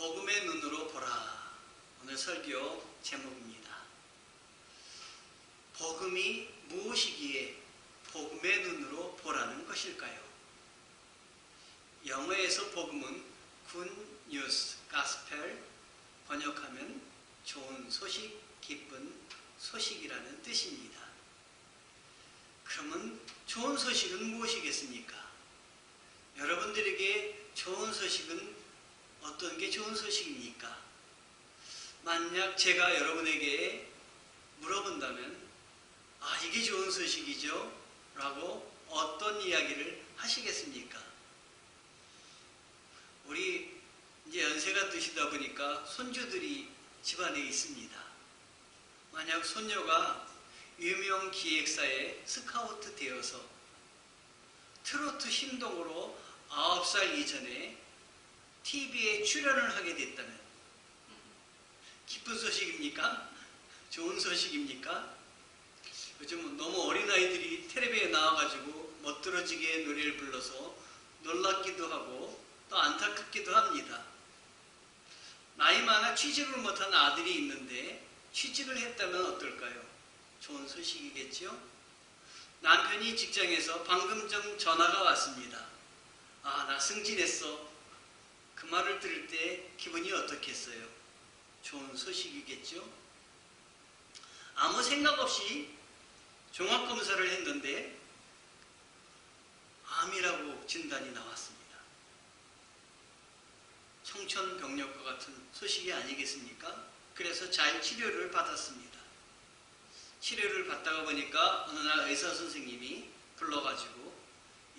복음의 눈으로 보라. 오늘 설교 제목입니다. 복음이 무엇이기에 복음의 눈으로 보라는 것일까요? 영어에서 복음은 Good News, Gospel, 번역하면 좋은 소식, 기쁜 소식이라는 뜻입니다. 그러면 좋은 소식은 무엇이겠습니까? 여러분들에게 좋은 소식은 어떤 게 좋은 소식입니까? 만약 제가 여러분에게 물어본다면 이게 좋은 소식이죠? 라고 어떤 이야기를 하시겠습니까? 우리 이제 연세가 드시다 보니까 손주들이 집안에 있습니다. 만약 손녀가 유명 기획사에 스카우트 되어서 트로트 신동으로 9살 이전에 TV에 출연을 하게 됐다면 기쁜 소식입니까? 좋은 소식입니까? 요즘 너무 어린아이들이 텔레비에 나와가지고 멋들어지게 노래를 불러서 놀랍기도 하고 또 안타깝기도 합니다. 나이 많아 취직을 못한 아들이 있는데 취직을 했다면 어떨까요? 좋은 소식이겠죠? 남편이 직장에서 방금 좀 전화가 왔습니다. 나 승진했어. 그 말을 들을 때 기분이 어떻겠어요? 좋은 소식이겠죠? 아무 생각 없이 종합검사를 했는데 암이라고 진단이 나왔습니다. 청천벽력과 같은 소식이 아니겠습니까? 그래서 잘 치료를 받았습니다. 치료를 받다가 보니까 어느 날 의사 선생님이 불러가지고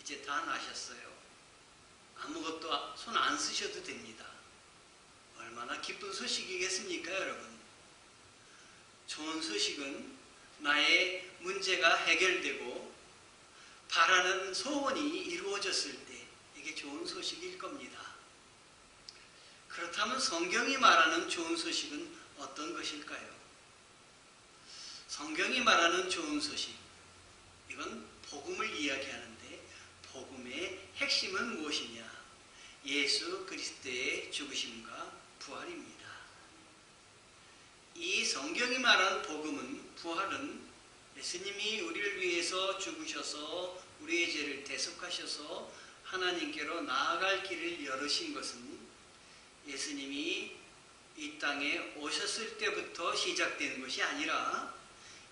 이제 다 나셨어요. 아무것도 손 안 쓰셔도 됩니다. 얼마나 기쁜 소식이겠습니까, 여러분? 좋은 소식은 나의 문제가 해결되고 바라는 소원이 이루어졌을 때 이게 좋은 소식일 겁니다. 그렇다면 성경이 말하는 좋은 소식은 어떤 것일까요? 성경이 말하는 좋은 소식, 이건 복음을 이야기하는데 복음의 핵심은 무엇이냐? 예수 그리스도의 죽으심과 부활입니다. 이 성경이 말하는 복음은, 부활은 예수님이 우리를 위해서 죽으셔서 우리의 죄를 대속하셔서 하나님께로 나아갈 길을 열으신 것은 예수님이 이 땅에 오셨을 때부터 시작된 것이 아니라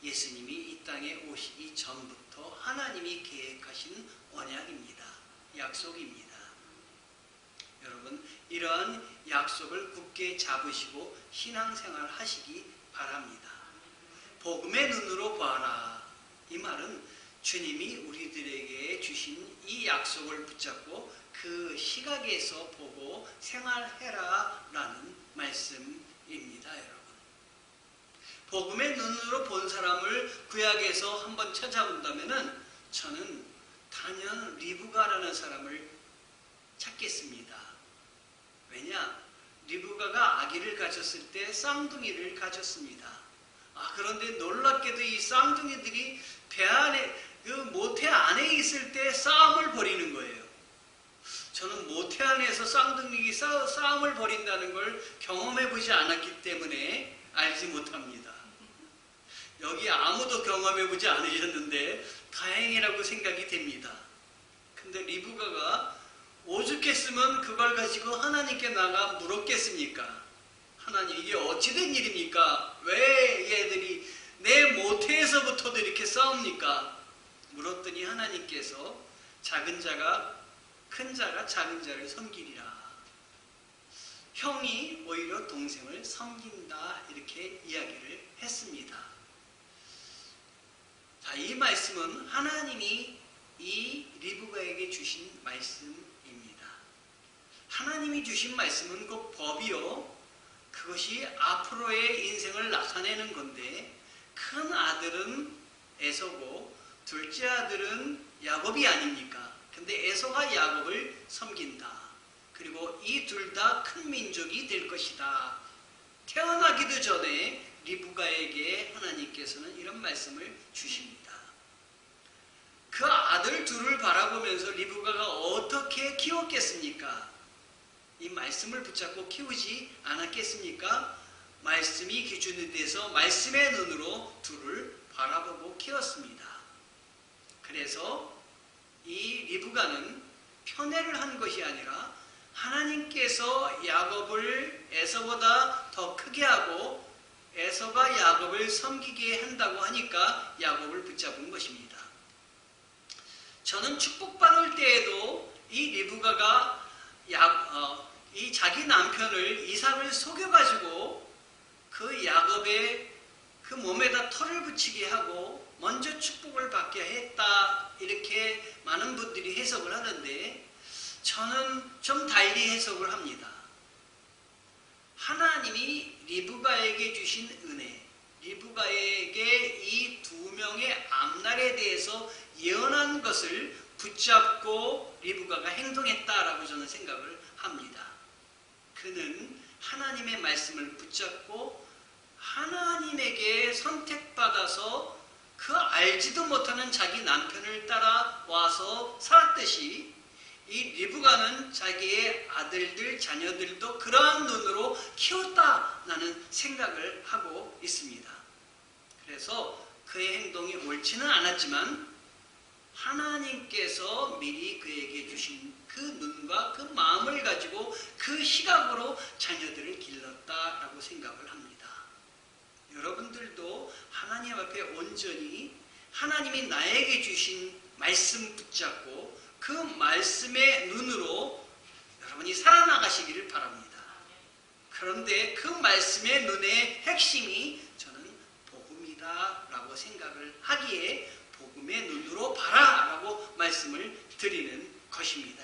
예수님이 이 땅에 오시기 전부터 하나님이 계획하신 언약입니다. 약속입니다. 여러분, 이러한 약속을 굳게 잡으시고 신앙생활 하시기 바랍니다. 복음의 눈으로 보아라. 이 말은 주님이 우리들에게 주신 이 약속을 붙잡고 그 시각에서 보고 생활해라 라는 말씀입니다. 여러분, 복음의 눈으로 본 사람을 구약에서 한번 찾아본다면 저는 단연 리브가라는 사람을 찾겠습니다. 왜냐? 리브가가 아기를 가졌을 때 쌍둥이를 가졌습니다. 그런데 놀랍게도 이 쌍둥이들이 배 안에, 모태 안에 있을 때 싸움을 벌이는 거예요. 저는 모태 안에서 쌍둥이가 싸움을 벌인다는 걸 경험해보지 않았기 때문에 알지 못합니다. 여기 아무도 경험해보지 않으셨는데 다행이라고 생각이 됩니다. 근데 리브가가 오죽했으면 그걸 가지고 하나님께 나가 물었겠습니까? 하나님, 이게 어찌된 일입니까? 왜 얘들이 내 모태에서부터도 이렇게 싸웁니까? 물었더니 하나님께서 작은 자가 큰 자가 작은 자를 섬기리라. 형이 오히려 동생을 섬긴다. 이렇게 이야기를 했습니다. 자, 이 말씀은 하나님이 이 리브가에게 주신 말씀입니다. 하나님이 주신 말씀은 곧 법이요, 그것이 앞으로의 인생을 나타내는 건데, 큰 아들은 에서고 둘째 아들은 야곱이 아닙니까? 근데 에서가 야곱을 섬긴다. 그리고 이 둘 다 큰 민족이 될 것이다. 태어나기도 전에 리브가에게 하나님께서는 이런 말씀을 주십니다. 그 아들 둘을 바라보면서 리브가가 어떻게 키웠겠습니까? 이 말씀을 붙잡고 키우지 않았겠습니까? 말씀이 기준이 돼서 말씀의 눈으로 둘을 바라보고 키웠습니다. 그래서 이 리브가는 편애를 한 것이 아니라 하나님께서 야곱을 에서보다 더 크게 하고 에서가 야곱을 섬기게 한다고 하니까 야곱을 붙잡은 것입니다. 저는 축복받을 때에도 이 리브가가 이 자기 남편을 이삭을 속여가지고 그 야곱의 그 몸에다 털을 붙이게 하고 먼저 축복을 받게 했다, 이렇게 많은 분들이 해석을 하는데 저는 좀 달리 해석을 합니다. 하나님이 리브가에게 주신 은혜, 리브가에게 이 두 명의 앞날에 대해서 예언한 것을 붙잡고 리브가가 행동했다라고 저는 생각을 합니다. 그는 하나님의 말씀을 붙잡고 하나님에게 선택받아서 그 알지도 못하는 자기 남편을 따라와서 살았듯이 이 리브가는 자기의 아들들, 자녀들도 그러한 눈으로 키웠다라는 생각을 하고 있습니다. 그래서 그의 행동이 옳지는 않았지만 하나님께서 미리 그에게 주신 그 눈과 그 마음을 가지고 그 시각으로 자녀들을 길렀다라고 생각을 합니다. 여러분들도 하나님 앞에 온전히 하나님이 나에게 주신 말씀 붙잡고 그 말씀의 눈으로 여러분이 살아나가시기를 바랍니다. 그런데 그 말씀의 눈의 핵심이 저는 복음이다 라고 생각을 하기에 복음의 눈으로 봐라 라고 말씀을 드리는 것입니다.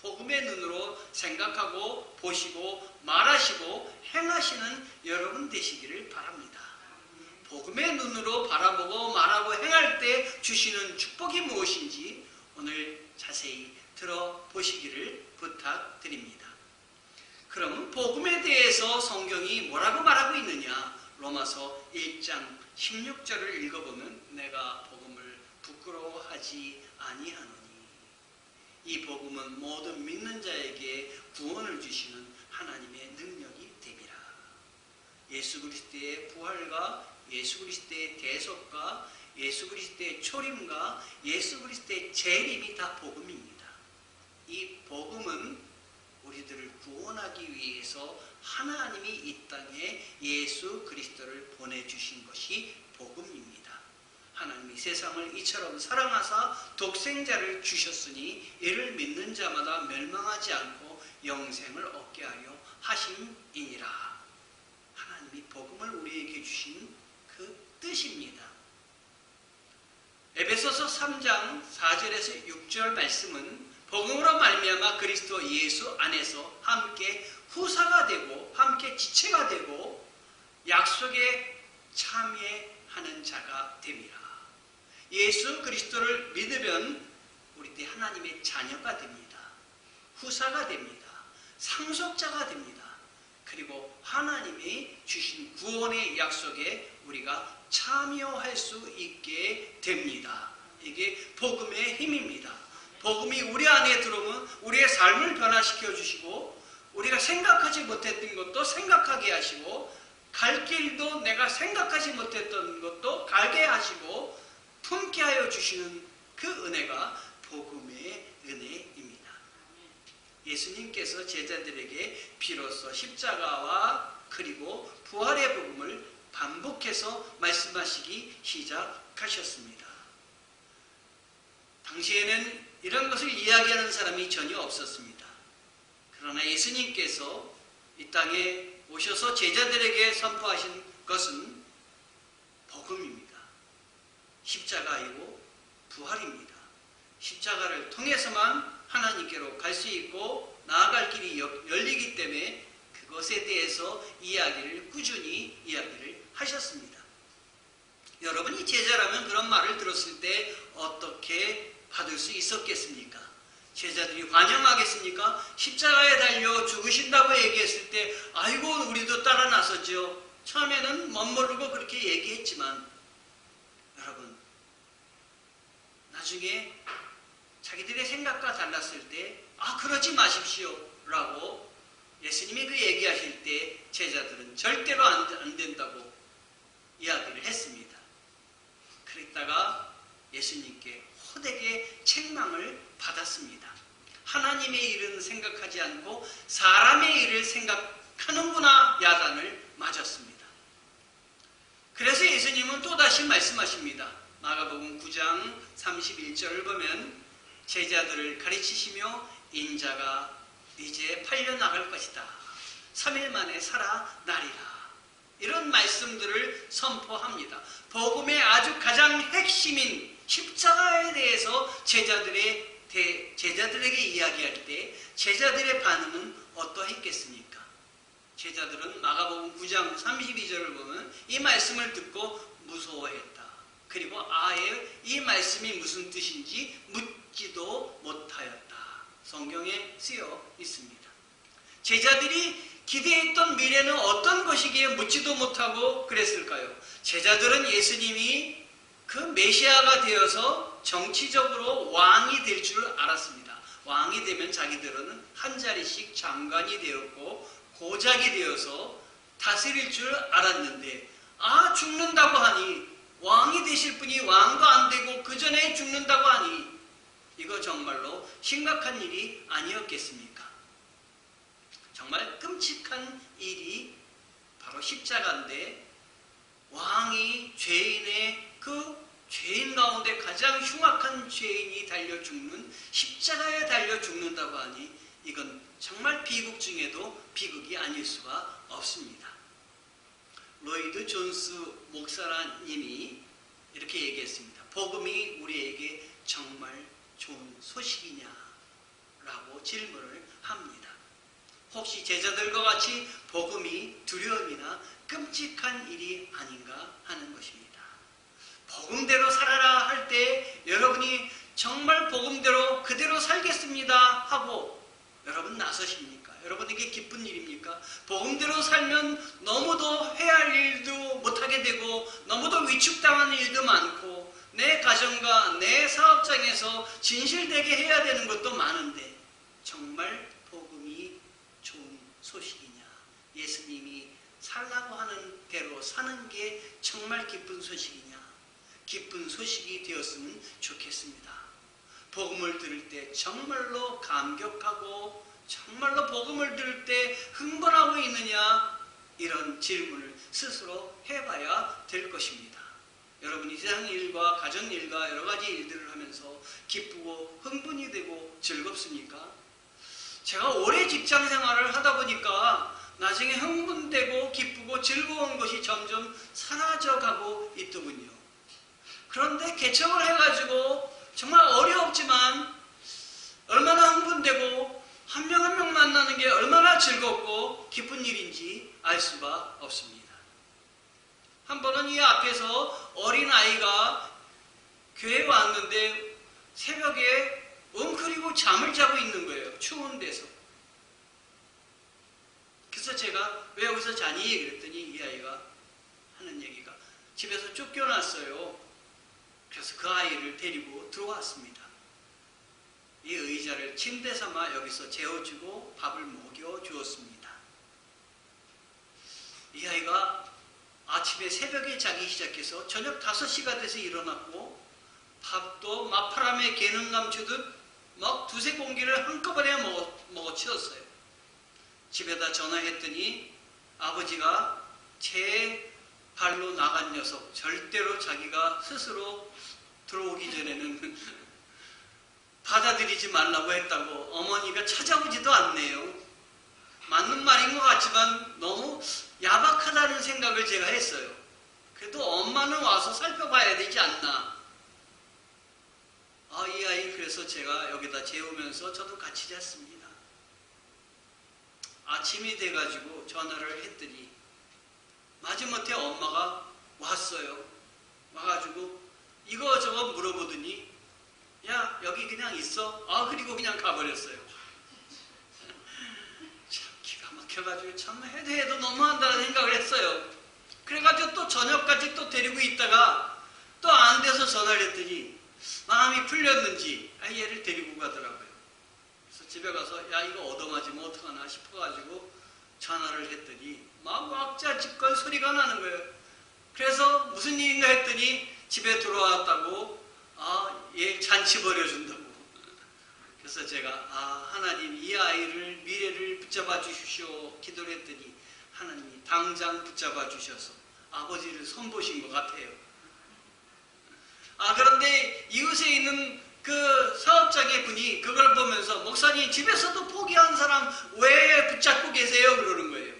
복음의 눈으로 생각하고 보시고 말하시고 행하시는 여러분 되시기를 바랍니다. 복음의 눈으로 바라보고 말하고 행할 때 주시는 축복이 무엇인지 오늘 자세히 들어보시기를 부탁드립니다. 그럼 복음에 대해서 성경이 뭐라고 말하고 있느냐? 로마서 1장 16절을 읽어보면 내가 복음을 부끄러워하지 아니하노니 이 복음은 모든 믿는 자에게 구원을 주시는 하나님의 능력이 됨이라. 예수 그리스도의 부활과 예수 그리스도의 대속과 예수 그리스도의 초림과 예수 그리스도의 재림이 다 복음입니다. 이 복음은 우리들을 구원하기 위해서 하나님이 이 땅에 예수 그리스도를 보내주신 것이 복음입니다. 하나님이 세상을 이처럼 사랑하사 독생자를 주셨으니 이를 믿는 자마다 멸망하지 않고 영생을 얻게 하려 하심이니라. 하나님이 복음을 우리에게 주신 그 뜻입니다. 에베소서 3장 4절에서 6절 말씀은 복음으로 말미암아 그리스도 예수 안에서 함께 후사가 되고 함께 지체가 되고 약속에 참여하는 자가 됨이라. 예수 그리스도를 믿으면 우리 하나님의 자녀가 됩니다. 후사가 됩니다. 상속자가 됩니다. 그리고 하나님이 주신 구원의 약속에 우리가 참여할 수 있게 됩니다. 이게 복음의 힘입니다. 복음이 우리 안에 들어오면 우리의 삶을 변화시켜 주시고 우리가 생각하지 못했던 것도 생각하게 하시고 갈 길도 내가 생각하지 못했던 것도 가게 하시고 품게 하여 주시는 그 은혜가 복음의 은혜입니다. 예수님께서 제자들에게 비로소 십자가와 그리고 부활의 복음을 반복해서 말씀하시기 시작하셨습니다. 당시에는 이런 것을 이야기하는 사람이 전혀 없었습니다. 그러나 예수님께서 이 땅에 오셔서 제자들에게 선포하신 것은 복음입니다. 십자가이고 부활입니다. 십자가를 통해서만 하나님께로 갈 수 있고 나아갈 길이 열리기 때문에 그것에 대해서 꾸준히 이야기를 하셨습니다. 여러분이 제자라면 그런 말을 들었을 때 어떻게 받을 수 있었겠습니까? 제자들이 환영하겠습니까? 십자가에 달려 죽으신다고 얘기했을 때 아이고 우리도 따라 나섰죠. 처음에는 멋모르고 그렇게 얘기했지만 여러분 나중에 자기들의 생각과 달랐을 때 그러지 마십시오. 라고 예수님이 그 얘기하실 때 제자들은 절대로 안 된다고 이야기를 했습니다. 그랬다가 예수님께 호되게 책망을 받았습니다. 하나님의 일은 생각하지 않고 사람의 일을 생각하는구나 야단을 맞았습니다. 그래서 예수님은 또다시 말씀하십니다. 마가복음 9장 31절을 보면 제자들을 가르치시며 인자가 이제 팔려나갈 것이다. 3일 만에 살아나리라. 이런 말씀들을 선포합니다. 복음의 아주 가장 핵심인 십자가에 대해서 제자들에게 이야기할 때 제자들의 반응은 어떠했겠습니까? 제자들은 마가복음 9장 32절을 보면 이 말씀을 듣고 무서워했다. 그리고 아예 이 말씀이 무슨 뜻인지 묻지도 못하였다. 성경에 쓰여 있습니다. 제자들이 기대했던 미래는 어떤 것이기에 묻지도 못하고 그랬을까요? 제자들은 예수님이 그 메시아가 되어서 정치적으로 왕이 될 줄 알았습니다. 왕이 되면 자기들은 한 자리씩 장관이 되었고 고작이 되어서 다스릴 줄 알았는데 죽는다고 하니 왕이 되실 분이 왕도 안 되고 그 전에 죽는다고 하니 이거 정말로 심각한 일이 아니었겠습니까? 정말 끔찍한 일이 바로 십자가인데 왕이 죄인의 그 죄인 가운데 가장 흉악한 죄인이 달려 죽는 십자가에 달려 죽는다고 하니 이건 정말 비극 중에도 비극이 아닐 수가 없습니다. 로이드 존스 목사님이 이렇게 얘기했습니다. 복음이 우리에게 정말 좋은 소식이냐? 라고 질문을 합니다. 혹시 제자들과 같이 복음이 두려움이나 끔찍한 일이 아닌가 하는 것입니다. 복음대로 살아라 할 때 여러분이 정말 복음대로 그대로 살겠습니다 하고 여러분 나서십니까? 여러분에게 기쁜 일입니까? 복음대로 살면 너무도 해할 일도 못하게 되고 너무도 위축당하는 일도 많고 내 가정과 내 사업장에서 진실되게 해야 되는 것도 많은데 정말 복음이 좋은 소식이냐? 예수님이 살라고 하는 대로 사는 게 정말 기쁜 소식이냐? 기쁜 소식이 되었으면 좋겠습니다. 복음을 들을 때 정말로 감격하고 정말로 복음을 들을 때 흥분하고 있느냐? 이런 질문을 스스로 해봐야 될 것입니다. 여러분이 세상 일과 가정 일과 여러 가지 일들을 하면서 기쁘고 흥분이 되고 즐겁습니까? 제가 오래 직장 생활을 하다 보니까 나중에 흥분되고 기쁘고 즐거운 것이 점점 사라져가고 있더군요. 그런데 개척을 해가지고 정말 어렵지만 얼마나 흥분되고 한 명 한 명 만나는 게 얼마나 즐겁고 기쁜 일인지 알 수가 없습니다. 한 번은 이 앞에서 어린아이가 교회에 왔는데 새벽에 웅크리고 잠을 자고 있는 거예요. 추운 데서. 그래서 제가 왜 여기서 자니? 그랬더니 이 아이가 하는 얘기가 집에서 쫓겨났어요. 그래서 그 아이를 데리고 들어왔습니다. 이 의자를 침대 삼아 여기서 재워주고 밥을 먹여주었습니다. 이 아이가 아침에 새벽에 자기 시작해서 저녁 5시가 돼서 일어났고 밥도 맞바람에 개는 감추듯 막 두세 공기를 한꺼번에 먹어치웠어요. 집에다 전화했더니 아버지가 제 발로 나간 녀석 절대로 자기가 스스로 들어오기 전에는 받아들이지 말라고 했다고 어머니가 찾아오지도 않네요. 맞는 말인 것 같지만 너무 야박하다는 생각을 제가 했어요. 그래도 엄마는 와서 살펴봐야 되지 않나. 이 아이 그래서 제가 여기다 재우면서 저도 같이 잤습니다. 아침이 돼가지고 전화를 했더니 마지못해 엄마가 왔어요. 와가지고 이거저거 물어보더니 야 여기 그냥 있어. 그리고 그냥 가버렸어요. 참 기가 막혀가지고 참 해도 너무한다는 생각을 했어요. 그래가지고 또 저녁까지 또 데리고 있다가 또 안 돼서 전화를 했더니 마음이 풀렸는지 얘를 데리고 가더라고요. 그래서 집에 가서 야 이거 얻어맞으면 어떡하나 싶어가지고 전화를 했더니 막 왁자지껄 소리가 나는 거예요. 그래서 무슨 일인가 했더니 집에 들어왔다고 얘 잔치 벌여준다고. 그래서 제가 하나님 이 아이를 미래를 붙잡아 주십시오 기도를 했더니 하나님이 당장 붙잡아 주셔서 아버지를 선보신 것 같아요. 그런데 이웃에 있는 그 사업장의 분이 그걸 보면서 목사님 집에서도 포기한 사람 왜 붙잡고 계세요? 그러는 거예요.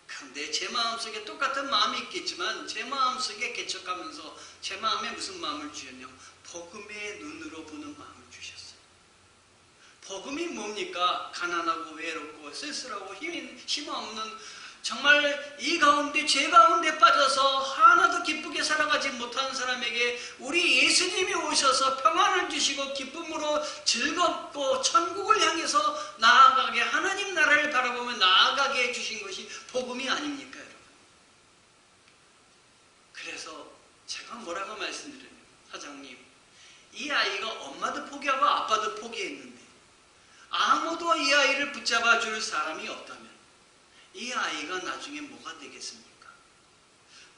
그런데 제 마음속에 똑같은 마음이 있겠지만 제 마음속에 개척하면서 제 마음에 무슨 마음을 주셨냐? 복음의 눈으로 보는 마음을 주셨어요. 복음이 뭡니까? 가난하고 외롭고 쓸쓸하고 힘 없는 정말 이 가운데 죄 가운데 빠져서 하나도 기쁘게 살아가지 못하는 사람에게 우리 예수님이 오셔서 평안을 주시고 기쁨으로 즐겁고 천국을 향해서 나아가게 하나님 나라를 바라보며 나아가게 해주신 것이 복음이 아닙니까 여러분? 그래서 제가 뭐라고 말씀드려요? 사장님 이 아이가 엄마도 포기하고 아빠도 포기했는데 아무도 이 아이를 붙잡아 줄 사람이 없다면 이 아이가 나중에 뭐가 되겠습니까?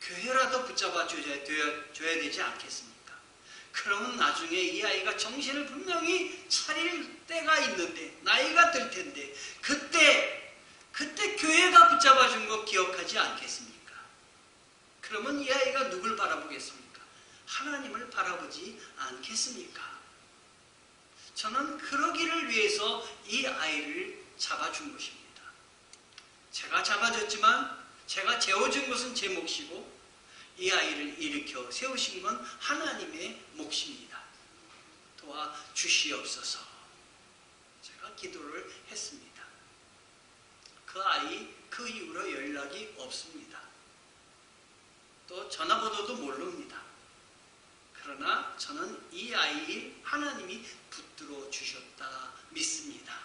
교회라도 붙잡아 줘야 되지 않겠습니까? 그러면 나중에 이 아이가 정신을 분명히 차릴 때가 있는데 나이가 들 텐데 그때 교회가 붙잡아 준 거 기억하지 않겠습니까? 그러면 이 아이가 누굴 바라보겠습니까? 하나님을 바라보지 않겠습니까? 저는 그러기를 위해서 이 아이를 잡아준 것입니다. 제가 잡아줬지만 제가 재워준 것은 제 몫이고 이 아이를 일으켜 세우신 건 하나님의 몫입니다. 도와주시옵소서. 제가 기도를 했습니다. 그 아이 그 이후로 연락이 없습니다. 또 전화번호도 모릅니다. 그러나 저는 이 아이 하나님이 붙들어 주셨다 믿습니다.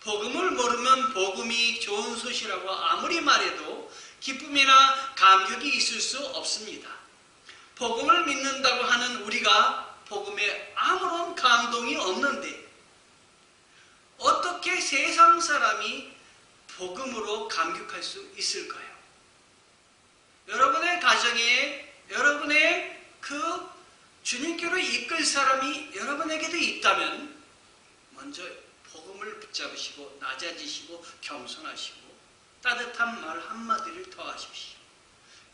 복음을 모르면 복음이 좋은 소식이라고 아무리 말해도 기쁨이나 감격이 있을 수 없습니다. 복음을 믿는다고 하는 우리가 복음에 아무런 감동이 없는데 어떻게 세상 사람이 복음으로 감격할 수 있을까요? 여러분의 가정에 여러분의 그 주님께로 이끌 사람이 여러분에게도 있다면 먼저 복음을 붙잡으시고 낮아지시고 겸손하시고 따뜻한 말 한마디를 더하십시오.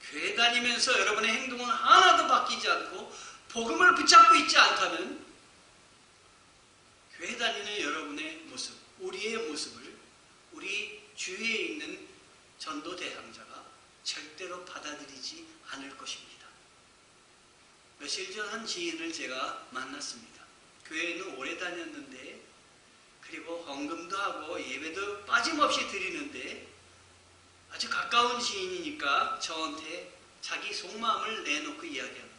교회 다니면서 여러분의 행동은 하나도 바뀌지 않고 복음을 붙잡고 있지 않다면 교회 다니는 여러분의 모습, 우리의 모습을 우리 주위에 있는 전도 대상자가 절대로 받아들이지 않을 것입니다. 며칠 전 한 지인을 제가 만났습니다. 교회에는 오래 다녔는데 그리고 헌금도 하고 예배도 빠짐없이 드리는데 아주 가까운 지인이니까 저한테 자기 속마음을 내놓고 이야기하는 거예요.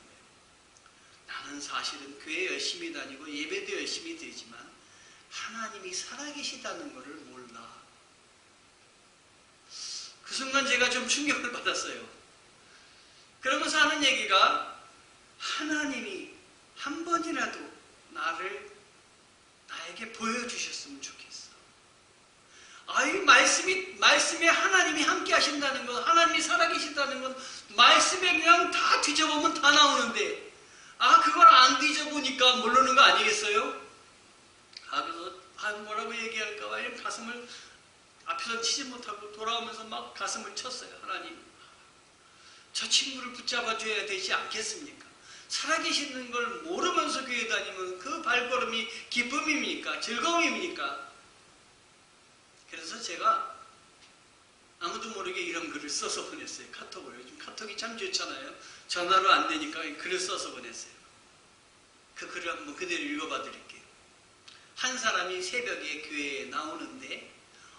나는 사실은 교회 열심히 다니고 예배도 열심히 드리지만 하나님이 살아계시다는 것을 몰라. 그 순간 제가 좀 충격을 받았어요. 그러면서 하는 얘기가 하나님이 한 번이라도 나에게 보여주셨으면 좋겠어. 이 말씀에 하나님이 함께 하신다는 것, 하나님이 살아계신다는 것, 말씀에 그냥 다 뒤져보면 다 나오는데, 그걸 안 뒤져보니까 모르는 거 아니겠어요? 그래서, 뭐라고 얘기할까봐 가슴을 앞에서 치지 못하고 돌아오면서 막 가슴을 쳤어요. 하나님, 저 친구를 붙잡아줘야 되지 않겠습니까? 살아계시는 걸 모르면서 교회 다니면 그 발걸음이 기쁨입니까? 즐거움입니까? 그래서 제가 아무도 모르게 이런 글을 써서 보냈어요. 카톡을. 요즘 카톡이 참 좋잖아요. 전화로 안 되니까 글을 써서 보냈어요. 그 글을 한번 그대로 읽어봐 드릴게요. 한 사람이 새벽에 교회에 나오는데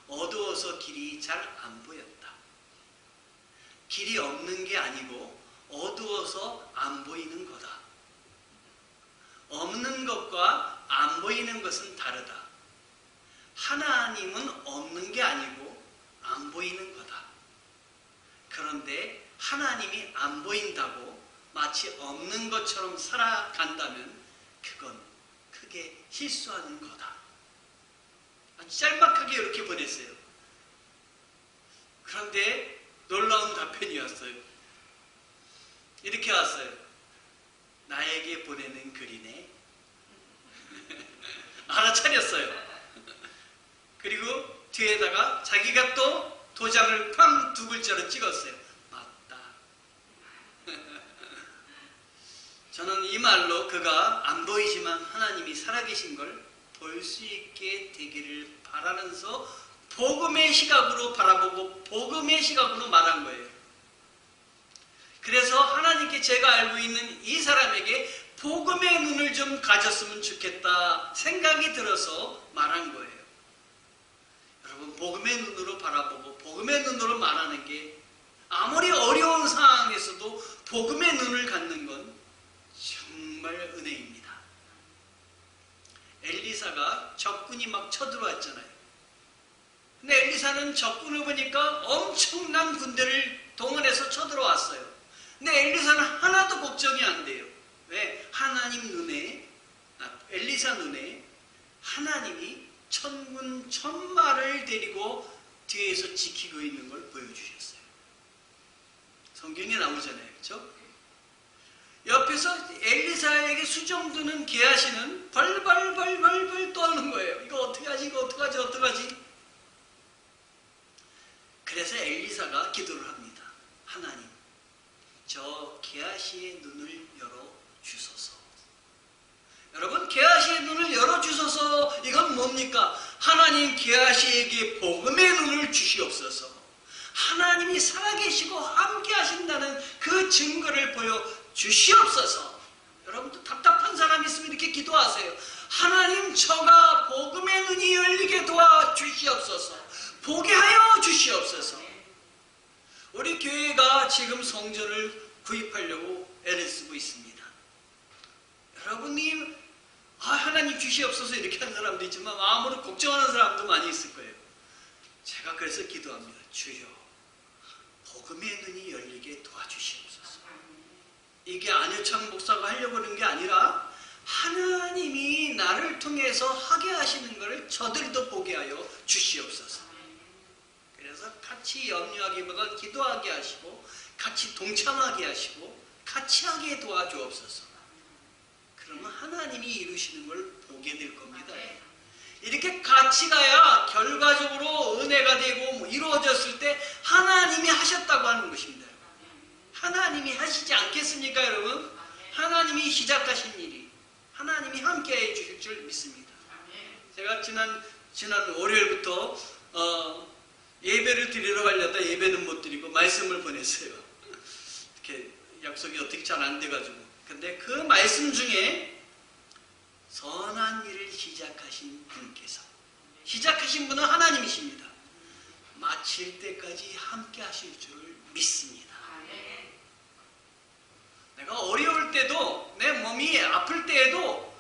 어두워서 길이 잘 안 보였다. 길이 없는 게 아니고 어두워서 안 보이는 거다. 없는 것과 안 보이는 것은 다르다. 하나님은 없는 게 아니고 안 보이는 거다. 그런데 하나님이 안 보인다고 마치 없는 것처럼 살아간다면 그건 크게 너한테 실수하는 거다. 아주 짤막하게 이렇게 보냈어요. 그런데 놀라운 답변이 왔어요. 이렇게 왔어요. 나에게 보내는 글이네. 알아차렸어요. 그리고 뒤에다가 자기가 또 도장을 팡 두 글자로 찍었어요. 맞다. 저는 이 말로 그가 안 보이지만 하나님이 살아계신 걸 볼 수 있게 되기를 바라면서 복음의 시각으로 바라보고 복음의 시각으로 말한 거예요. 그래서 하나님께 제가 알고 있는 이 사람에게 복음의 눈을 좀 가졌으면 좋겠다 생각이 들어서 말한 거예요. 여러분, 복음의 눈으로 바라보고 복음의 눈으로 말하는 게 아무리 어려운 상황에서도 복음의 눈을 갖는 건 정말 은혜입니다. 엘리사가 적군이 막 쳐들어왔잖아요. 근데 엘리사는 적군을 보니까 엄청난 군대를 동원해서 쳐들어왔어요. 근데 엘리사는 하나도 걱정이 안 돼요. 왜? 하나님 눈에, 엘리사 눈에 하나님이 천군 천마를 데리고 뒤에서 지키고 있는 걸 보여주셨어요. 성경에 나오잖아요. 그렇죠? 옆에서 엘리사에게 수정드는 게하시는 벌벌벌벌벌 떠는 거예요. 이거 어떡하지? 이거 어떡하지? 어떡하지? 그래서 엘리사가 기도를 합니다. 하나님, 저 게하시의 눈을 열어주소서. 여러분, 게하시의 눈을 열어주소서. 이건 뭡니까? 하나님 게하시에게 복음의 눈을 주시옵소서. 하나님이 살아계시고 함께 하신다는 그 증거를 보여주시옵소서. 여러분도 답답한 사람 있으면 이렇게 기도하세요. 하나님, 저가 복음의 눈이 열리게 도와주시옵소서. 보게 하여 주시옵소서. 우리 교회가 지금 성전을 구입하려고 애를 쓰고 있습니다. 여러분이 하나님 주시옵소서 이렇게 하는 사람도 있지만 마음으로 걱정하는 사람도 많이 있을 거예요. 제가 그래서 기도합니다. 주여, 복음의 눈이 열리게 도와주시옵소서. 이게 안효창 목사가 하려고 하는 게 아니라 하나님이 나를 통해서 하게 하시는 것을 저들도 보게 하여 주시옵소서. 그래서 같이 염려하기보다 기도하게 하시고 같이 동참하게 하시고 같이 하게 도와주옵소서. 그러면 하나님이 이루시는 걸 보게 될 겁니다. 이렇게 같이 가야 결과적으로 은혜가 되고 이루어졌을 때 하나님이 하셨다고 하는 것입니다. 하나님이 하시지 않겠습니까, 여러분? 하나님이 시작하신 일이 하나님이 함께해 주실 줄 믿습니다. 제가 지난 월요일부터 예배를 드리러 가려다 예배는 못 드리고 말씀을 보냈어요. 이렇게 약속이 어떻게 잘 안 돼가지고. 근데 그 말씀 중에 선한 일을 시작하신 분께서, 시작하신 분은 하나님이십니다. 마칠 때까지 함께 하실 줄 믿습니다. 내가 어려울 때도, 내 몸이 아플 때에도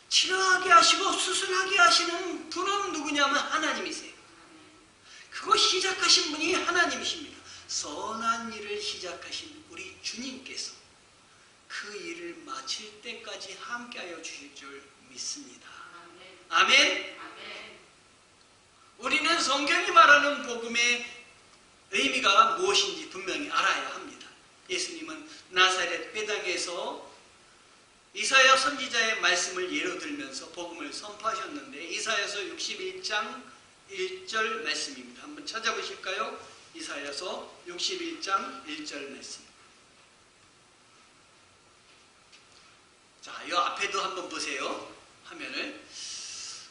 치료하게 하시고 수술하게 하시는 분은 누구냐면 하나님이세요. 그거 시작하신 분이 하나님이십니다. 선한 일을 시작하신 우리 주님께서 그 일을 마칠 때까지 함께하여 주실 줄 믿습니다. 아멘. 우리는 성경이 말하는 복음의 의미가 무엇인지 분명히 알아야 합니다. 예수님은 나사렛 회당에서 이사야 선지자의 말씀을 예로 들면서 복음을 선포하셨는데 이사야서 61장 1절 말씀입니다. 한번 찾아보실까요? 이사야서 61장 1절 말씀. 자, 이 앞에도 한번 보세요. 화면을.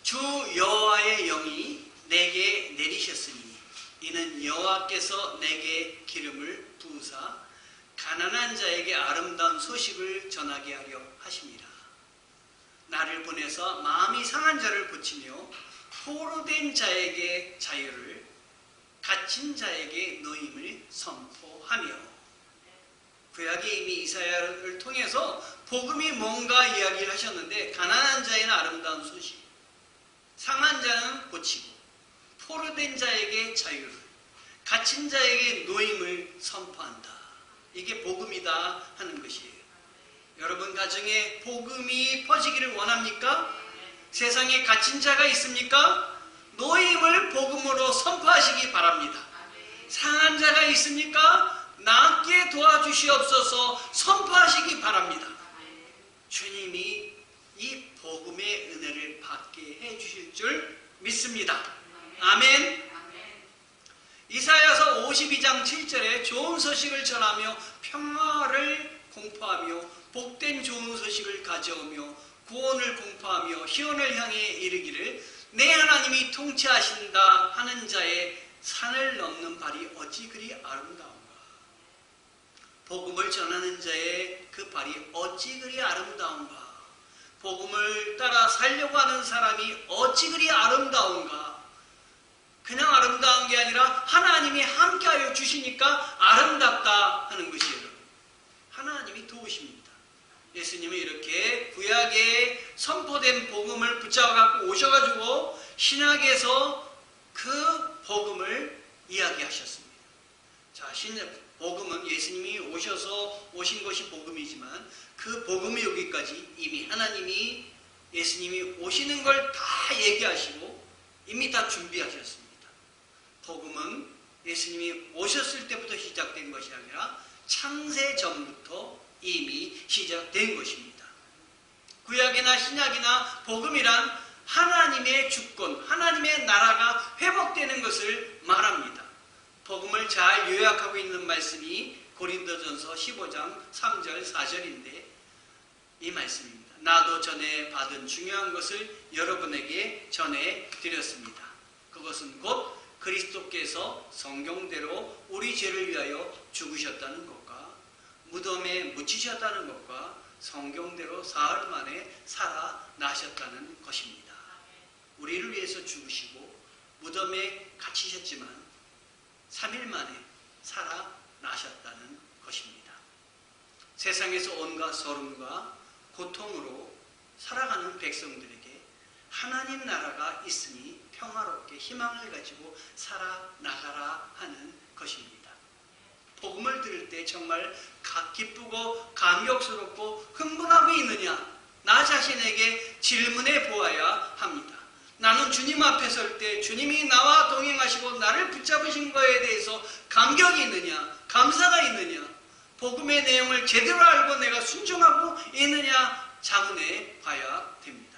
주 여호와의 영이 내게 내리셨으니 이는 여호와께서 내게 기름을 부으사 가난한 자에게 아름다운 소식을 전하게 하려 하심이라. 나를 보내서 마음이 상한 자를 고치며 포로된 자에게 자유를, 갇힌 자에게 노임을 선포하며. 구약에 이미 이사야를 통해서 복음이 뭔가 이야기를 하셨는데 가난한 자에는 아름다운 소식, 상한 자는 고치고 포로된 자에게 자유를, 갇힌 자에게 노임을 선포한다. 이게 복음이다 하는 것이에요. 여러분 가정에 복음이 퍼지기를 원합니까? 세상에 갇힌 자가 있습니까? 노임을 복음으로 선포하시기 바랍니다. 상한 자가 있습니까? 낫게 도와주시옵소서 선포하시기 바랍니다. 주님이 이 복음의 은혜를 받게 해주실 줄 믿습니다. 아멘. 이사야서 52장 7절에 좋은 소식을 전하며 평화를 공포하며 복된 좋은 소식을 가져오며 구원을 공포하며 희원을 향해 이르기를 내 하나님이 통치하신다 하는 자의 산을 넘는 발이 어찌 그리 아름다운가. 복음을 전하는 자의 그 발이 어찌 그리 아름다운가. 복음을 따라 살려고 하는 사람이 어찌 그리 아름다운가. 그냥 아름다운 게 아니라 하나님이 함께하여 주시니까 아름답다 하는 것이에요. 하나님이 도우십니다. 예수님이 이렇게 구약에 선포된 복음을 붙잡아 오셔가지고 신약에서 그 복음을 이야기하셨습니다. 자, 복음은 예수님이 오셔서 오신 것이 복음이지만 그 복음이 여기까지 이미 하나님이 예수님이 오시는 걸 다 얘기하시고 이미 다 준비하셨습니다. 복음은 예수님이 오셨을 때부터 시작된 것이 아니라 창세 전부터 이미 시작된 것입니다. 구약이나 신약이나 복음이란 하나님의 주권, 하나님의 나라가 회복되는 것을 말합니다. 복음을 잘 요약하고 있는 말씀이 고린도전서 15장 3절 4절인데 이 말씀입니다. 나도 전에 받은 중요한 것을 여러분에게 전해드렸습니다. 그것은 곧 그리스도께서 성경대로 우리 죄를 위하여 죽으셨다는 것과 무덤에 묻히셨다는 것과 성경대로 사흘 만에 살아나셨다는 것입니다. 우리를 위해서 죽으시고 무덤에 갇히셨지만 3일 만에 살아나셨다는 것입니다. 세상에서 온갖 소름과 고통으로 살아가는 백성들에게 하나님 나라가 있으니 평화롭게 희망을 가지고 살아나가라 하는 것입니다. 복음을 들을 때 정말 기쁘고 감격스럽고 흥분하고 있느냐? 나 자신에게 질문해 보아야 합니다. 나는 주님 앞에 설 때 주님이 나와 동행하시고 나를 붙잡으신 거에 대해서 감격이 있느냐? 감사가 있느냐? 복음의 내용을 제대로 알고 내가 순종하고 있느냐? 자문해 봐야 됩니다.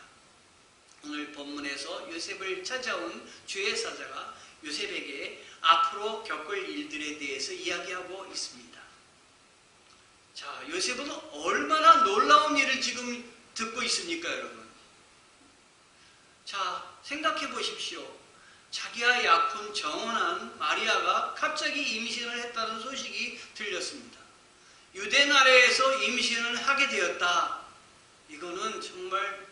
오늘 본문에서 요셉을 찾아온 주의 사자가 요셉에게 앞으로 겪을 일들에 대해서 이야기하고 있습니다. 자, 요셉은 얼마나 놀라운 일을 지금 듣고 있습니까, 여러분? 자, 생각해 보십시오. 자기와 약혼 정혼한 마리아가 갑자기 임신을 했다는 소식이 들렸습니다. 유대 나라에서 임신을 하게 되었다. 이거는 정말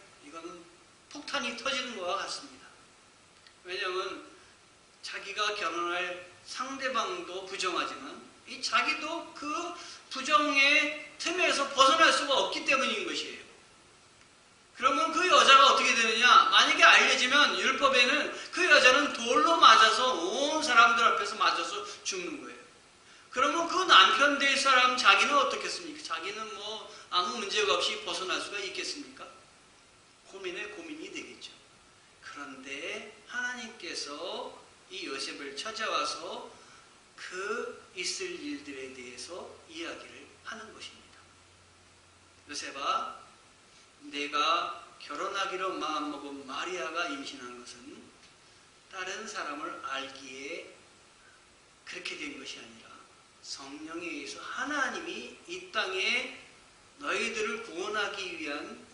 폭탄이 터지는 것과 같습니다. 왜냐하면 자기가 결혼할 상대방도 부정하지만 이 자기도 그 부정의 틈에서 벗어날 수가 없기 때문인 것이에요. 그러면 그 여자가 어떻게 되느냐? 만약에 알려지면 율법에는 그 여자는 돌로 맞아서 온 사람들 앞에서 맞아서 죽는 거예요. 그러면 그 남편 될 사람 자기는 어떻겠습니까? 자기는 뭐 아무 문제가 없이 벗어날 수가 있겠습니까? 고민이 되겠죠. 그런데 하나님께서 이 요셉을 찾아와서 그 있을 일들에 대해서 이야기를 하는 것입니다. 요셉아, 내가 결혼하기로 마음먹은 마리아가 임신한 것은 다른 사람을 알기에 그렇게 된 것이 아니라 성령에 의해서 하나님이 이 땅에 너희들을 구원하기 위한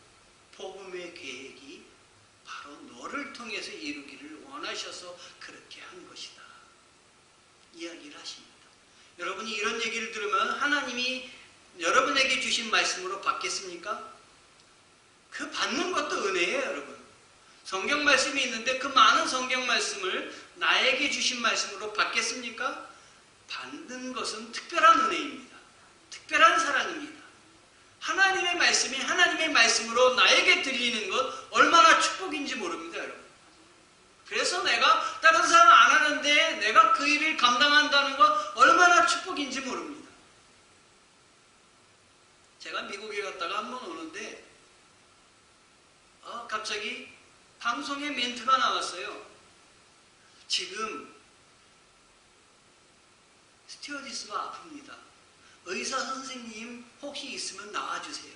복음의 계획이 바로 너를 통해서 이루기를 원하셔서 그렇게 한 것이다. 이야기를 하십니다. 여러분이 이런 얘기를 들으면 하나님이 여러분에게 주신 말씀으로 받겠습니까? 그 받는 것도 은혜예요, 여러분. 성경 말씀이 있는데 그 많은 성경 말씀을 나에게 주신 말씀으로 받겠습니까? 받는 것은 특별한 은혜입니다. 특별한 사랑입니다. 하나님의 말씀이 하나님의 말씀으로 나에게 들리는 것 얼마나 축복인지 모릅니다, 여러분. 그래서 내가 다른 사람 안 하는데 내가 그 일을 감당한다는 것 얼마나 축복인지 모릅니다. 제가 미국에 갔다가 한 번 오는데 갑자기 방송에 멘트가 나왔어요. 지금 스튜어디스가 아픕니다. 의사 선생님 혹시 있으면 나와주세요.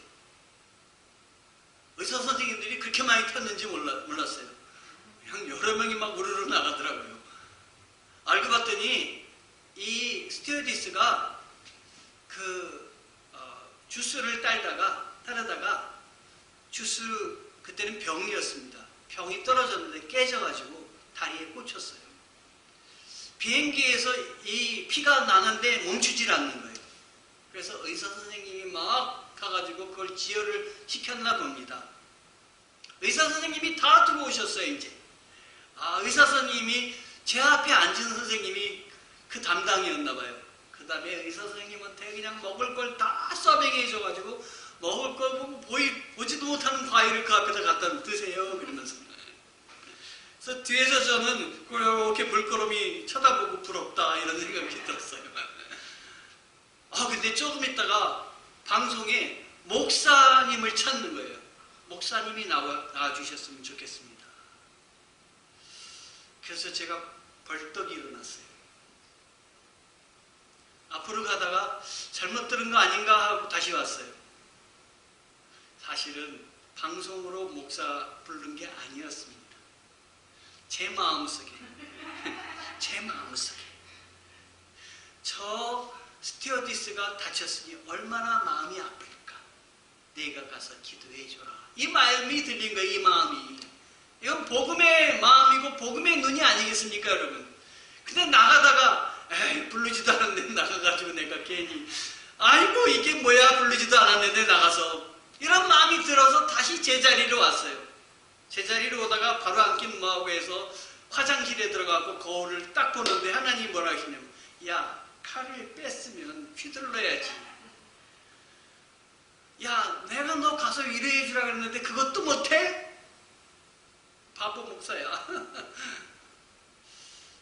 의사 선생님들이 그렇게 많이 탔는지 몰랐어요. 그냥 여러 명이 막 우르르 나가더라고요. 알고 봤더니 이 스튜어디스가 주스를 따르다가 주스, 그때는 병이었습니다. 병이 떨어졌는데 깨져가지고 다리에 꽂혔어요. 비행기에서 이 피가 나는데 멈추질 않는 거예요. 그래서 의사 선생님이 막 가가지고 그걸 지혈을 시켰나 봅니다. 의사 선생님이 다 들어오셨어요, 이제. 의사 선생님이 제 앞에 앉은 선생님이 그 담당이었나 봐요. 그 다음에 의사 선생님한테 그냥 먹을 걸 다 서빙해 줘가지고 먹을 거 보지도 못하는 과일을 그 앞에다 갖다 드세요. 그러면서. 그래서 뒤에서 저는 그렇게 물끄러미 쳐다보고 부럽다 이런 생각이 들었어요. 근데 조금 있다가 방송에 목사님을 찾는 거예요. 목사님이 나와주셨으면 좋겠습니다. 그래서 제가 벌떡 일어났어요. 앞으로 가다가 잘못 들은 거 아닌가 하고 다시 왔어요. 사실은 방송으로 목사 부른 게 아니었습니다. 제 마음속에 저 스튜어디스가 다쳤으니 얼마나 마음이 아플까. 내가 가서 기도해줘라. 이 마음이 들린 거예요. 이 마음이. 이건 복음의 마음이고 복음의 눈이 아니겠습니까, 여러분? 근데 나가다가 부르지도 않았는데 나가가지고 내가 괜히 아이고 이게 뭐야, 부르지도 않았는데 나가서, 이런 마음이 들어서 다시 제자리로 왔어요. 제자리로 오다가 바로 앉긴 뭐하고 해서 화장실에 들어가고 거울을 딱 보는데 하나님이 뭐라 하시냐면, 야, 칼을 뺐으면 휘둘러야지. 야, 내가 너 가서 위로해 주라 그랬는데 그것도 못해? 바보 목사야.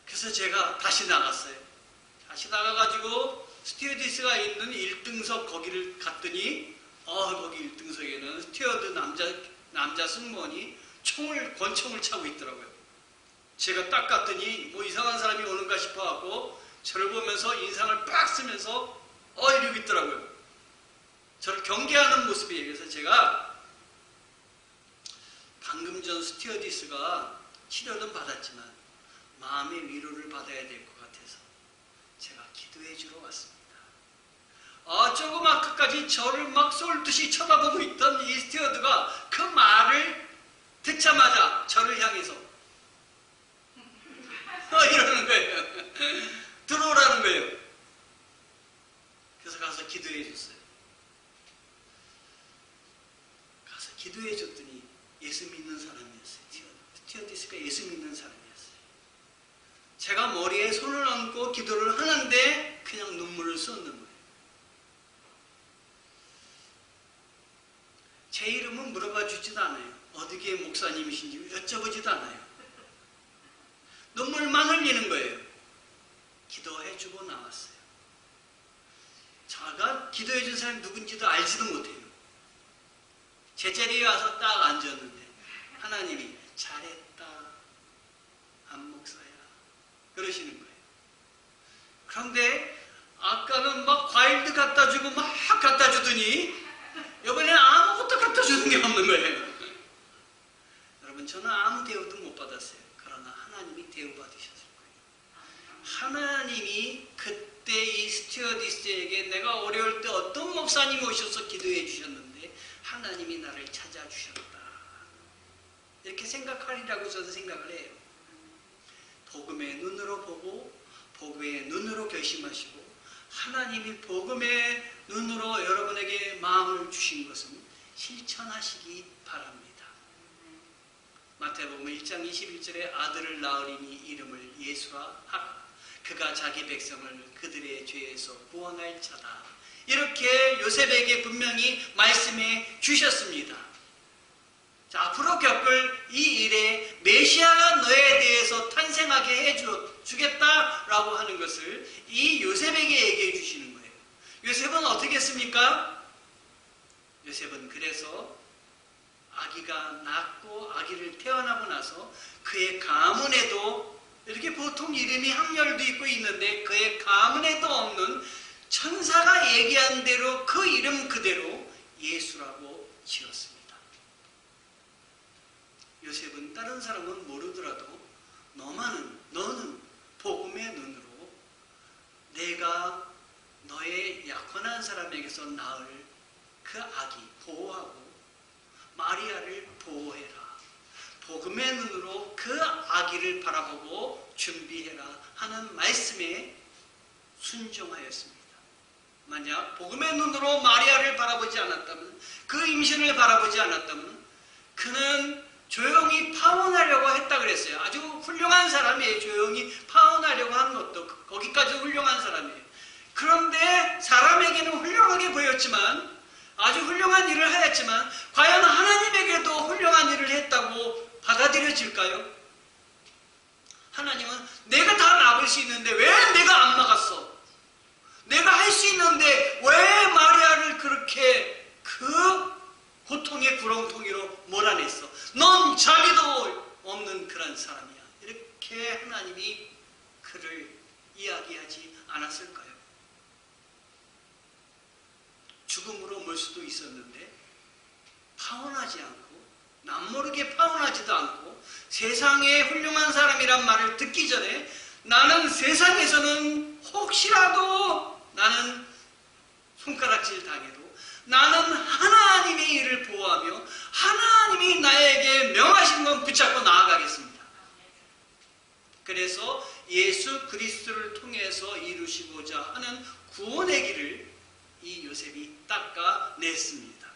그래서 제가 다시 나갔어요. 다시 나가가지고 스튜어디스가 있는 1등석 거기를 갔더니 거기 1등석에는 스튜어드 남자 승무원이 권총을 차고 있더라고요. 제가 딱 갔더니 뭐 이상한 사람이 오는가 싶어갖고 저를 보면서 인상을 빡 쓰면서 이러고 있더라고요. 저를 경계하는 모습이에요. 그래서 제가 방금 전 스튜어디스가 치료는 받았지만 마음의 위로를 받아야 될 것 같아서 제가 기도해 주러 왔습니다. 조그맣게까지 저를 막 쏠듯이 쳐다보고 있던 이 스튜어드가 그 말을 듣자마자 저를 향해서 이러는 거예요. 들어오라는 거예요. 그래서 가서 기도해 줬어요. 가서 기도해 줬더니 예수 믿는 사람이었어요. 스튜어디스가 예수 믿는 사람이었어요. 제가 머리에 손을 얹고 기도를 하는데 그냥 눈물을 쏟는 거예요. 제 이름은 물어봐 주지도 않아요. 어디에 목사님이신지 여쭤보지도 않아요. 눈물만 흘리는 거예요. 기도해주고 나왔어요. 제가 기도해준 사람이 누군지도 알지도 못해요. 제 자리에 와서 딱 앉았는데 하나님이 잘했다, 안 목사야, 그러시는 거예요. 그런데 아까는 막 과일도 갖다 주고 막 갖다 주더니 이번에는 아무것도 갖다 주는 게 없는 거예요. 여러분, 저는 아무 대우도 못 받았어요. 그러나 하나님이 대우 받으셨을 거예요. 하나님이 그때 이 스튜어디스에게 내가 어려울 때 어떤 목사님이 오셔서 기도해 주셨는데 하나님이 나를 찾아주셨다, 이렇게 생각하리라고 저는 생각을 해요. 복음의 눈으로 보고 복음의 눈으로 결심하시고 하나님이 복음의 눈으로 여러분에게 마음을 주신 것은 실천하시기 바랍니다. 마태복음 1장 21절에 아들을 낳으리니 이름을 예수라 하라. 그가 자기 백성을 그들의 죄에서 구원할 자다. 이렇게 요셉에게 분명히 말씀해 주셨습니다. 자, 앞으로 겪을 이 일에 메시아가 너에 대해서 탄생하게 해주겠다라고 하는 것을 이 요셉에게 얘기해 주시는 거예요. 요셉은 어떻게 했습니까? 요셉은 그래서 아기가 낳고 아기를 태어나고 나서 그의 가문에도 이렇게 보통 이름이 항렬도 있고 있는데 그의 가문에도 없는 천사가 얘기한 대로 그 이름 그대로 예수라고 지었습니다. 요셉은 다른 사람은 모르더라도 너는 복음의 눈으로 내가 너의 약혼한 사람에게서 낳을 그 아기 보호하고 마리아를 보호해라. 복음의 눈으로 그 아기를 바라보고 준비해라 하는 말씀에 순종하였습니다. 만약 복음의 눈으로 마리아를 바라보지 않았다면, 그 임신을 바라보지 않았다면 그는 조용히 파혼하려고 했다 그랬어요. 아주 훌륭한 사람이에요. 조용히 파혼하려고 한 것도 거기까지 훌륭한 사람이에요. 그런데 사람에게는 훌륭하게 보였지만, 아주 훌륭한 일을 하였지만 과연 하나님에게도 훌륭한 일을 했다고 받아들여질까요? 하나님은 내가 다 막을 수 있는데 왜 내가 안 막았어? 내가 할 수 있는데 왜 마리아를 그렇게 그 고통의 구렁텅이로 몰아냈어? 넌 자비도 없는 그런 사람이야. 이렇게 하나님이 그를 이야기하지 않았을까요? 죽음으로 몰 수도 있었는데 파혼하지 않고 남모르게 파혼하지도 않고 세상에 훌륭한 사람이란 말을 듣기 전에 나는 세상에서는 혹시라도 나는 손가락질 당해도 나는 하나님의 일을 보호하며 하나님이 나에게 명하신 건 붙잡고 나아가겠습니다. 그래서 예수 그리스도를 통해서 이루시고자 하는 구원의 길을 이 요셉이 닦아냈습니다.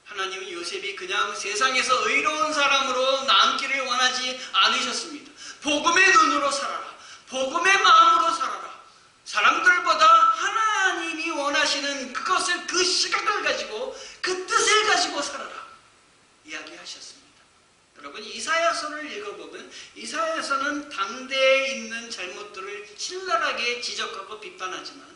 하나님은 요셉이 그냥 세상에서 의로운 사람으로 남기를 원하지 않으셨습니다. 복음의 눈으로 살아라. 복음의 마음으로 살아라. 사람들보다 하나님이 원하시는 그것을, 그 시각을 가지고 그 뜻을 가지고 살아라 이야기하셨습니다. 여러분, 이사야서를 읽어보면 이사야서는 당대에 있는 잘못들을 신랄하게 지적하고 비판하지만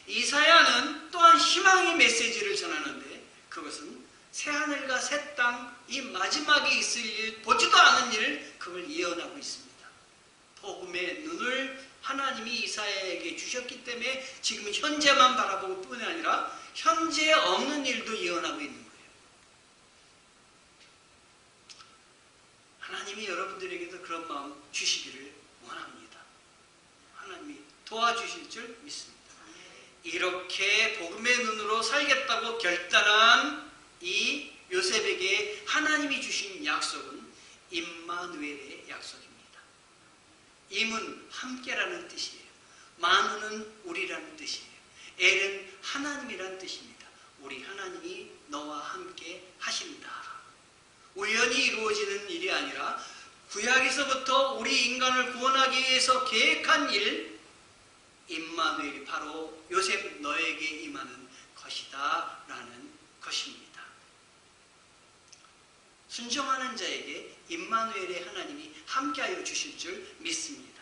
이사야는 또한 희망의 메시지를 전하는데 그것은 새하늘과 새 땅, 이 마지막에 있을 일, 보지도 않은 일, 그걸 예언하고 있습니다. 복음의 눈을 하나님이 이사야에게 주셨기 때문에 지금 현재만 바라볼 뿐이 아니라 현재 없는 일도 예언하고 있는 거예요. 하나님이 여러분들에게도 그런 마음 주시기를 원합니다. 하나님이 도와주실 줄 믿습니다. 이렇게 복음의 눈으로 살겠다고 결단한 이 요셉에게 하나님이 주신 약속은 임마누엘의 약속입니다. 임은 함께라는 뜻이에요. 마누는 우리라는 뜻이에요. 엘은 하나님이라는 뜻입니다. 우리 하나님이 너와 함께 하신다. 우연히 이루어지는 일이 아니라 구약에서부터 우리 인간을 구원하기 위해서 계획한 일, 임마누엘이 바로 요셉 너에게 임하는 것이다 라는 것입니다. 순종하는 자에게 임마누엘의 하나님이 함께하여 주실 줄 믿습니다.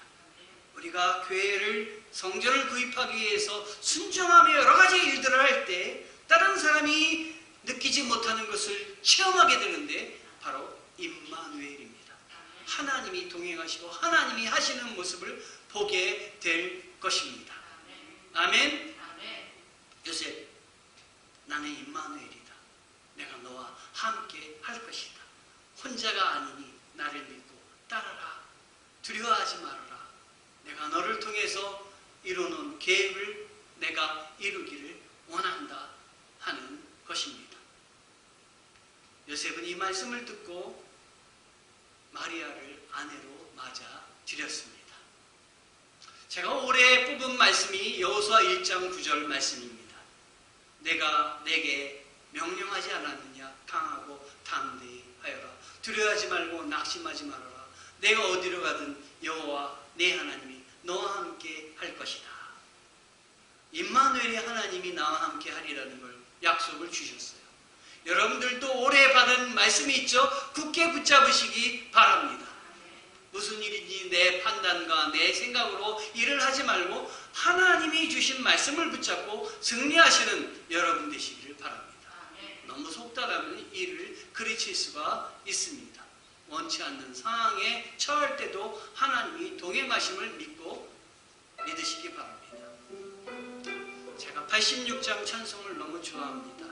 우리가 교회를, 성전을 구입하기 위해서 순종하며 여러 가지 일들을 할 때 다른 사람이 느끼지 못하는 것을 체험하게 되는데 바로 임마누엘입니다. 하나님이 동행하시고 하나님이 하시는 모습을 보게 될 것입니다. 아멘. 요셉, 나는 임마누엘이다. 내가 너와 함께 할 것이다. 혼자가 아니니 나를 믿고 따라라. 두려워하지 말아라. 내가 너를 통해서 이루는 계획을 내가 이루기를 원한다 하는 것입니다. 요셉은 이 말씀을 듣고 마리아를 아내로 맞아들였습니다. 제가 올해 뽑은 말씀이 여호수아 1장 9절 말씀입니다. 내가 내게 명령하지 않았느냐? 강하고 담대히 하여라. 두려워하지 말고 낙심하지 말아라. 내가 어디로 가든 여호와 내 하나님이 너와 함께 할 것이다. 임마누엘의 하나님이 나와 함께 하리라는 걸 약속을 주셨어요. 여러분들도 올해 받은 말씀이 있죠? 굳게 붙잡으시기 바랍니다. 무슨 일인지 내 판단과 내 생각으로 일을 하지 말고 하나님이 주신 말씀을 붙잡고 승리하시는 여러분 되시기를 바랍니다. 너무 속단하면 이를 그르칠 수가 있습니다. 원치 않는 상황에 처할 때도 하나님이 동행하심을 믿으시기 바랍니다. 제가 86장 찬송을 너무 좋아합니다.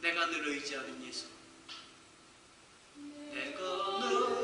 내가 늘 의지하는 예수. 내가 늘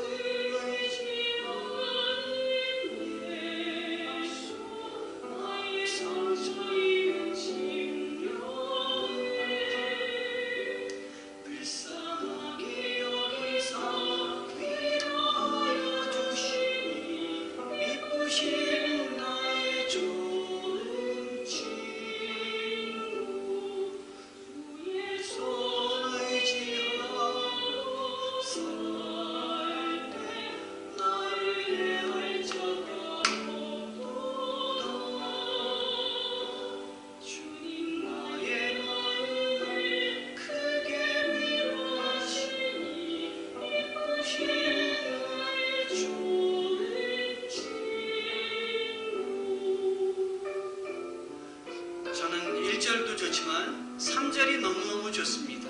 저는 1절도 좋지만 3절이 너무너무 좋습니다.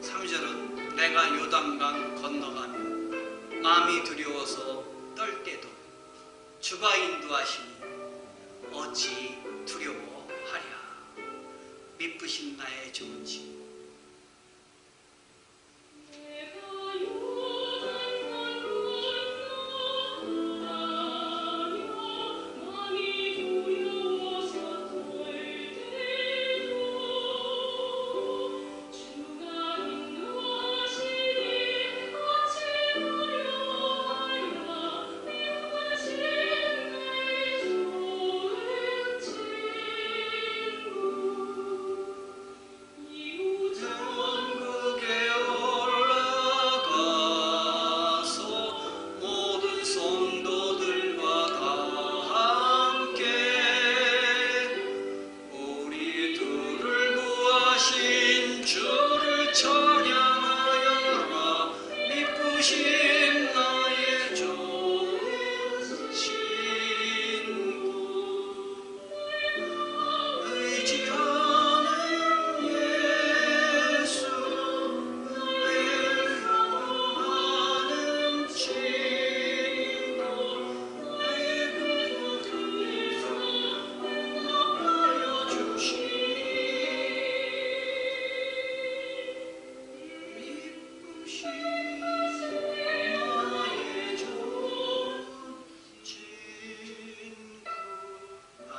3절은 내가 요단강 건너가면 마음이 두려워서 떨 때도 주가 인도하시니 어찌 두려워하랴. 미쁘신 나의 좋은 집.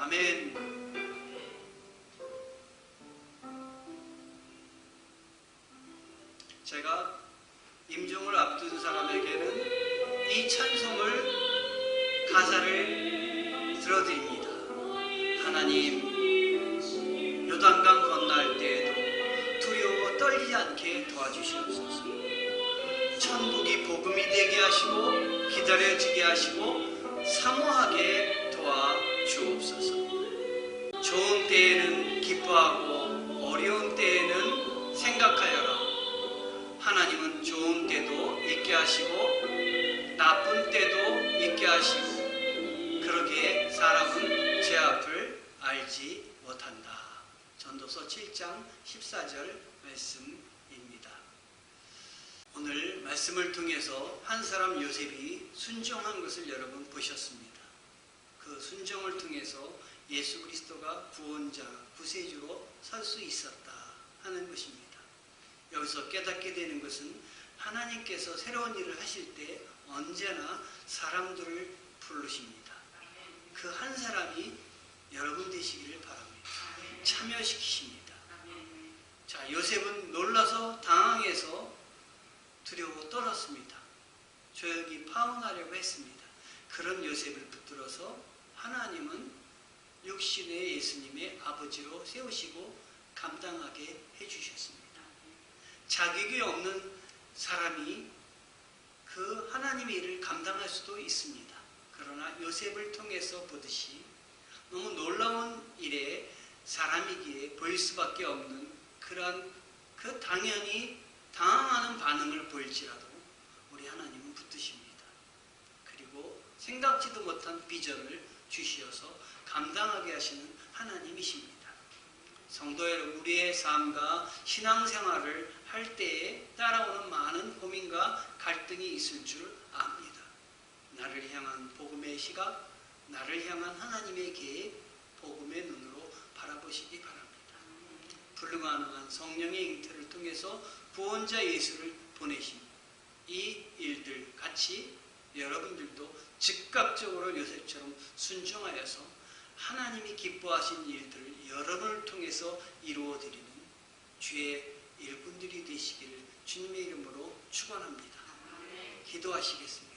아멘. 제가 임종을 앞둔 사람에게는 이 찬송을 가사를 들어드립니다. 하나님, 요단강 건널 때에도 두려워 떨리지 않게 도와주시옵소서. 천국이 복음이 되게 하시고 기다려지게 하시고 사모하게 도와주옵소서. 좋은 때에는 기뻐하고 어려운 때에는 생각하여라. 하나님은 좋은 때도 있게 하시고 나쁜 때도 있게 하시고 그러기에 사람은 제 앞을 알지 못한다. 전도서 7장 14절 말씀입니다. 오늘 말씀을 통해서 한 사람 요셉이 순종한 것을 여러분 보셨습니다. 그 순종을 통해서 예수 그리스도가 구원자, 구세주로 설 수 있었다 하는 것입니다. 여기서 깨닫게 되는 것은 하나님께서 새로운 일을 하실 때 언제나 사람들을 부르십니다. 그 한 사람이 여러분 되시기를 바랍니다. 참여시키십니다. 자, 요셉은 놀라서 당황해서 두려워 떨었습니다. 조용히 파혼하려고 했습니다. 그런 요셉을 붙들어서 하나님은 육신의 예수님의 아버지로 세우시고 감당하게 해주셨습니다. 자격이 없는 사람이 그 하나님의 일을 감당할 수도 있습니다. 그러나 요셉을 통해서 보듯이 너무 놀라운 일에 사람이기에 보일 수밖에 없는 그러한 그 당연히 당황하는 반응을 보일지라도 우리 하나님은 붙드십니다. 그리고 생각지도 못한 비전을 주시어서 감당하게 하시는 하나님이십니다. 성도 여러분, 우리의 삶과 신앙생활을 할 때에 따라오는 많은 고민과 갈등이 있을 줄 압니다. 나를 향한 복음의 시각, 나를 향한 하나님의 계획, 복음의 눈으로 바라보시기 바랍니다. 불가능한 성령의 잉태를 통해서 구원자 예수를 보내신 이 일들 같이 여러분들도 즉각적으로 요셉처럼 순종하여서 하나님이 기뻐하신 일들을 여러분을 통해서 이루어드리는 주의 일꾼들이 되시기를 주님의 이름으로 축원합니다. 기도하시겠습니다.